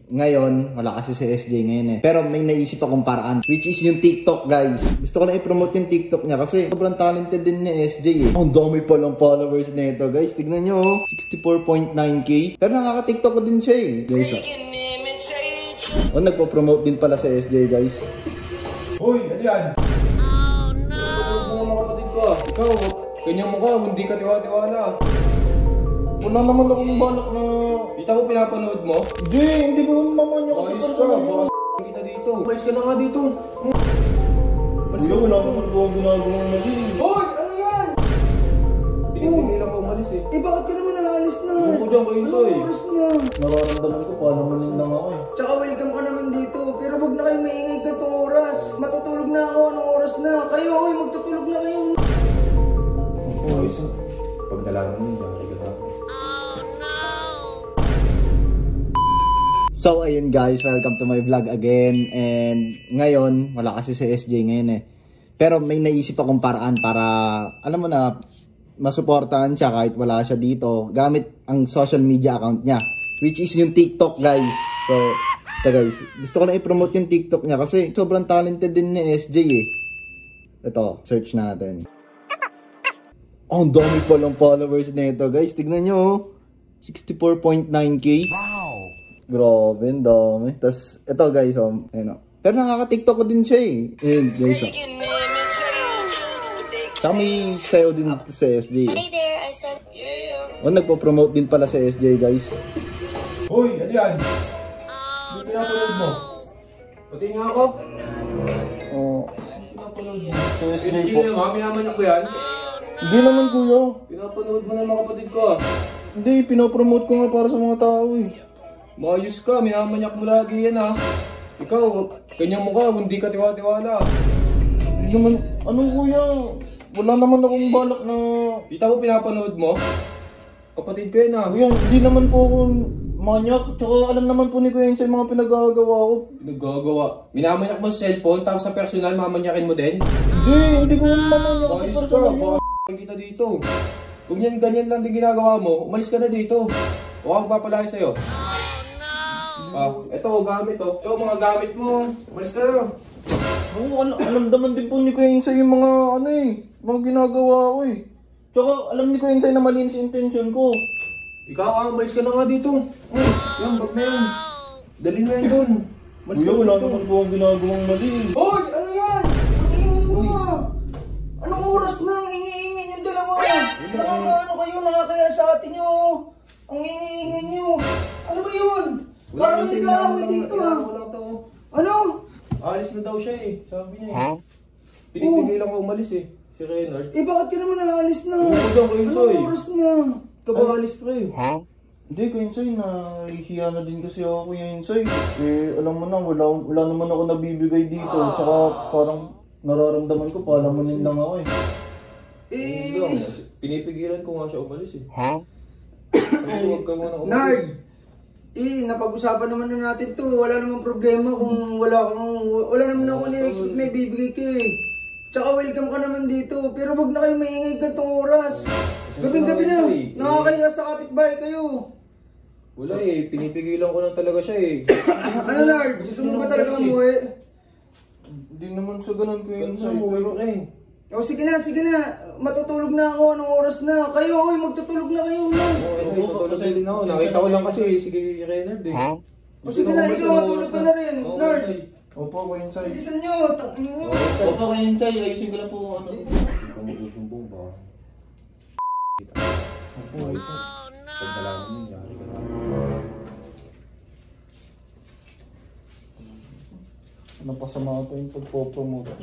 ngayon, wala kasi si SJ ngayon eh. Pero may naisip akong paraan, which is yung TikTok, guys. Gusto ko na i-promote yung TikTok niya kasi sobrang talented din ni SJ eh. Ang dami palang followers nito, guys. Tignan nyo, 64.9k. Pero nakaka-TikTok ko din siya eh. Guys, oh, nagpo-promote din pala sa SJ, guys. Hoy, ano yan? Oh no! Mga kapatid ko ah. Ikaw, ganyan mo ka, hindi ka tiwa-tiwala. Wala naman akong balak na... Kita mo pinapanood mo? Hindi ko naman niya kasi parang baka kita dito. Umalis ka na nga dito. Kuya, wala naman po ang ginagawang mali. Hoy! Ano yan? Pinipigil ako umalis eh. Bakit ka naman naalis na? Huwag ko dyan kayo Insoy. Oras na. Nararamdaman ko, palamanin lang ako eh. Tsaka welcome ka naman dito. Pero wag na kayo maingay ka itong oras. Matutulog na ako. Anong oras na? Kayo, oy, magtutulog na kayo. Oo, Insoy. Pag nalaman mo, dyan ka na. So ayun guys, welcome to my vlog again. And ngayon, wala kasi si SJ ngayon eh. Pero may naisip akong paraan para, alam mo na, masuportahan siya kahit wala siya dito gamit ang social media account niya, which is yung TikTok, guys. So ito guys, gusto ko na i-promote yung TikTok niya kasi sobrang talented din ni SJ eh. Ito, search natin. Oh, ang dami palang followers nito, guys. Tignan nyo, 64.9k. Wow! Grabe, ang dami. Tapos, ito guys, ayun, pero nakaka-TikTok ko din siya eh. Ayun, guys, Kami sayo din sa SJ. Hey there, I said... Oh, nagpo-promote din pala sa SJ, guys. Hoy, ano yan? Hindi pinapanood mo. Pati nga ako. Oh, Pinapanood mo. sa SJ SG po. na nga, minamanyak ko yan. Hindi naman, kuya. Pinapanood mo na mga kapatid ko ah. Hindi, pinopromote ko nga para sa mga tao eh. Maayos ka, minamanyak mo lagi yan ah. Ikaw, ganyan mo ka, hindi ka tiwa-tiwala. Hindi naman, ano kuya? Wala naman akong balak na... Kita mo pinapanood mo? Kapatid ko yan ah. Kuya, hindi naman po ako manyak. Tsaka alam naman po ni Kuya sa mga pinagagawa ko. Nagagawa. Minamanyak mo sa cellphone, tapos sa personal, mamanyakin mo din? Hindi ko mamanyak sa Maayos ka, personal niya. baka kita dito. Kung yan, ganyan lang din ginagawa mo, umalis ka na dito. O ako papalaki sa'yo. Ah, eto, gamit oh. Ito, mga gamit mo. Umalis ka na. Oo, alam naman din po ni Kuya Insay yung mga ano eh, mga ginagawa ko eh. Tsaka alam ni Kuya Insay na malinis yung intention ko. Ikaw ah, umalis ka na nga dito. Yan, bag na yan. Dalhin mo yan dun. Umalis Kuya, ka wala dito. naman po ang ginagawang mali. Hoy, ano yan? Ang ingay mo ah. Anong oras na? Ang ingay-ingay yung dalawa. Nakakaano kayo, nakakaya sa atin nyo. Ang ingay-ingay nyo. Ano ba yun? Parang nag-aaway dito ah. Ano? Alis na daw siya eh, sabi niya eh. Pinipigilan ko umalis eh, si Renard. Bakit ka naman naalis na? Huwag daw kayo Insoy. Anong oras na? Ka ba alis pre? Hindi, Kuya Insay, nahihiya na din kasi ako Kuya Insay. Eh, alam mo na, wala naman ako nabibigay dito. Tsaka parang nararamdaman ko, palamanin lang ako eh. Pinipigilan ko nga siya umalis eh. Huwag ka muna umalis. Nard! Napag-usapan naman na natin to. Wala namang problema kung wala naman ako ni-expect na ibibigay ka eh. Tsaka welcome ka naman dito. Pero wag na kayo maingay ka itong oras. Gabing-gabi na. Nakakaya sa kapitbahay kayo. Wala eh, pinipigilan ko lang talaga siya eh. Ano Nard? Gusto mo ba talaga umuwi? Hindi naman sa ganun Kuya Ganun Insay. sa umuwi ka eh. O sige na. Matutulog na ako. Anong oras na? Kayo, oy, magtutulog na kayo. Tutulog din ako. Nakita ko lang kasi sige Renard eh. O sige na, ikaw matulog ka na rin. Nard, Opo, Kuya Insay. bilisan nyo. Tangin nyo. Opo, Kuya Insay, ayusin ko na po ano. Hindi ka magsusumbong ba? Opo, ayos na. Pag nalaman mo, yari ka na. Napasama ko yung pagpopromote.